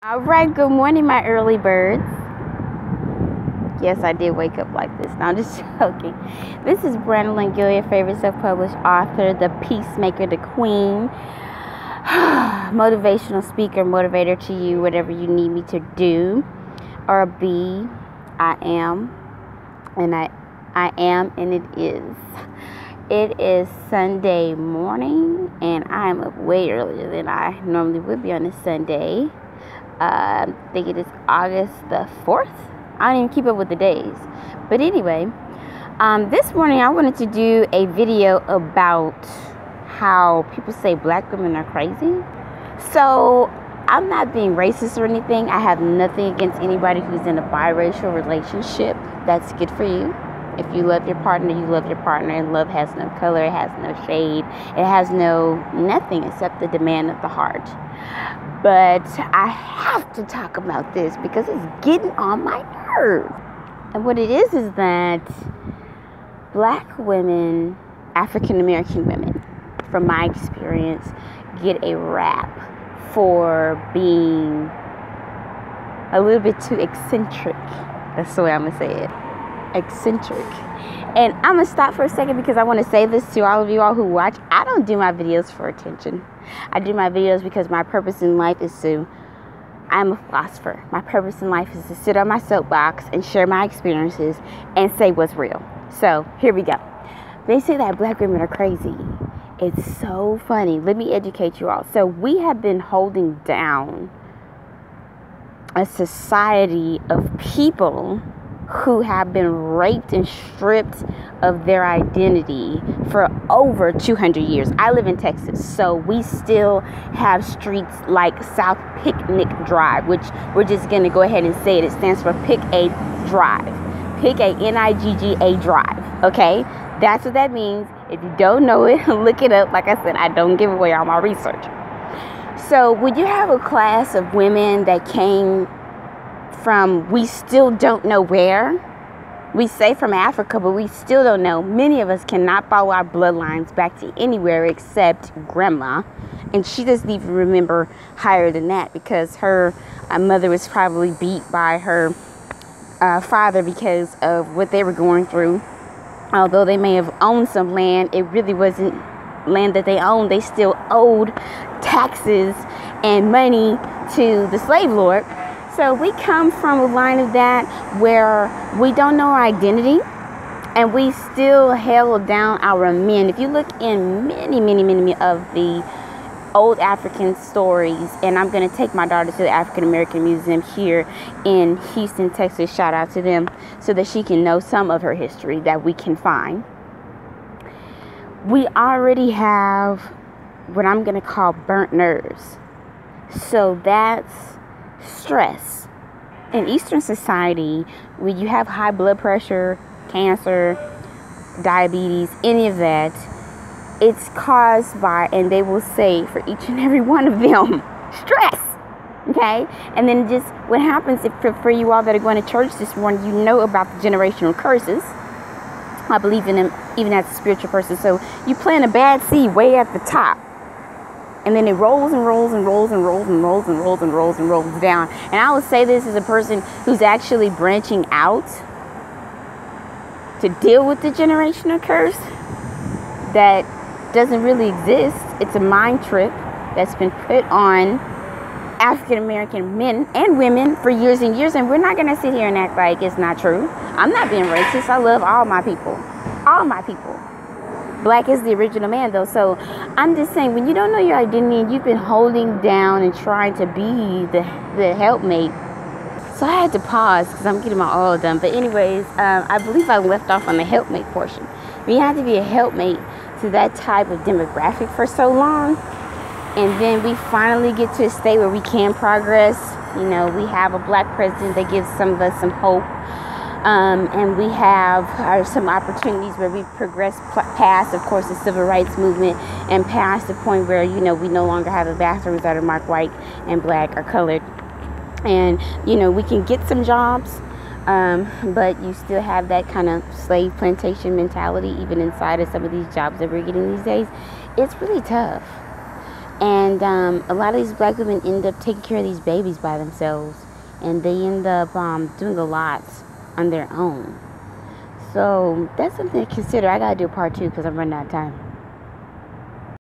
All right, good morning, my early birds. Yes, I did wake up like this. No, I'm just joking. This is Brandon Gill, your favorite self-published author, the peacemaker, the queen, motivational speaker, motivator to you, whatever you need me to do or be. I am, and I am, and it is. It is Sunday morning, and I am up way earlier than I normally would be on a Sunday. I think it is August the 4th. I don't even keep up with the days. But anyway, this morning I wanted to do a video about how people say black women are crazy. So I'm not being racist or anything. I have nothing against anybody who's in a biracial relationship. That's good for you. If you love your partner, you love your partner. And love has no color, it has no shade, it has nothing except the demand of the heart. But I have to talk about this because it's getting on my nerves. And what it is that black women, African American women, from my experience, get a rap for being a little bit too eccentric. That's the way I'm going to say it. Eccentric. And I'm going to stop for a second because I want to say this to all of you all who watch. I don't do my videos for attention. I do my videos because my purpose in life is I'm a philosopher. My purpose in life is to sit on my soapbox and share my experiences and say what's real. So here we go. They say that black women are crazy. It's so funny. Let me educate you all. So we have been holding down a society of people who have been raped and stripped of their identity for over 200 years. I live in Texas, so we still have streets like South Picnic Drive, which we're just going to go ahead and say it. It stands for Pick a Drive. Pick a Nigga Drive, okay? That's what that means. If you don't know it, look it up. Like I said, I don't give away all my research. So when you have a class of women that came from, we still don't know where. We say from Africa, but we still don't know. Many of us cannot follow our bloodlines back to anywhere except grandma. And she doesn't even remember higher than that because her mother was probably beat by her father because of what they were going through. Although they may have owned some land, it really wasn't land that they owned. They still owed taxes and money to the slave lord. So we come from a line of that where we don't know our identity and we still held down our men. If you look in many of the old African stories, and I'm going to take my daughter to the African American Museum here in Houston, Texas, shout out to them, so that she can know some of her history that we can find. We already have what I'm going to call burnt nerves. So that's stress. In Eastern society, when you have high blood pressure, cancer, diabetes, any of that, it's caused by, and they will say for each and every one of them, stress. Okay? And then just what happens if for you all that are going to church this morning, you know about the generational curses. I believe in them even as a spiritual person. So you plant a bad seed way at the top. And then it rolls and rolls and rolls and rolls and rolls and rolls and rolls and rolls down. And I would say this as a person who's actually branching out to deal with the generational curse that doesn't really exist. It's a mind trip that's been put on African American men and women for years and years. And we're not going to sit here and act like it's not true. I'm not being racist. I love all my people. All my people. Black is the original man, though. So I'm just saying, when you don't know your identity and you've been holding down and trying to be the helpmate. So I had to pause because I'm getting my oil done. But anyways, I believe I left off on the helpmate portion. You have to be a helpmate to that type of demographic for so long. And then we finally get to a state where we can progress. You know, we have a black president that gives some of us some hope. And we have some opportunities where we progress past, of course, the civil rights movement and past the point where, you know, we no longer have the bathrooms that are marked white and black or colored. And, you know, we can get some jobs, but you still have that kind of slave plantation mentality even inside of some of these jobs that we're getting these days. It's really tough. And a lot of these black women end up taking care of these babies by themselves, and they end up doing a lot on their own. So that's something to consider. I gotta do part 2 because I'm running out of time.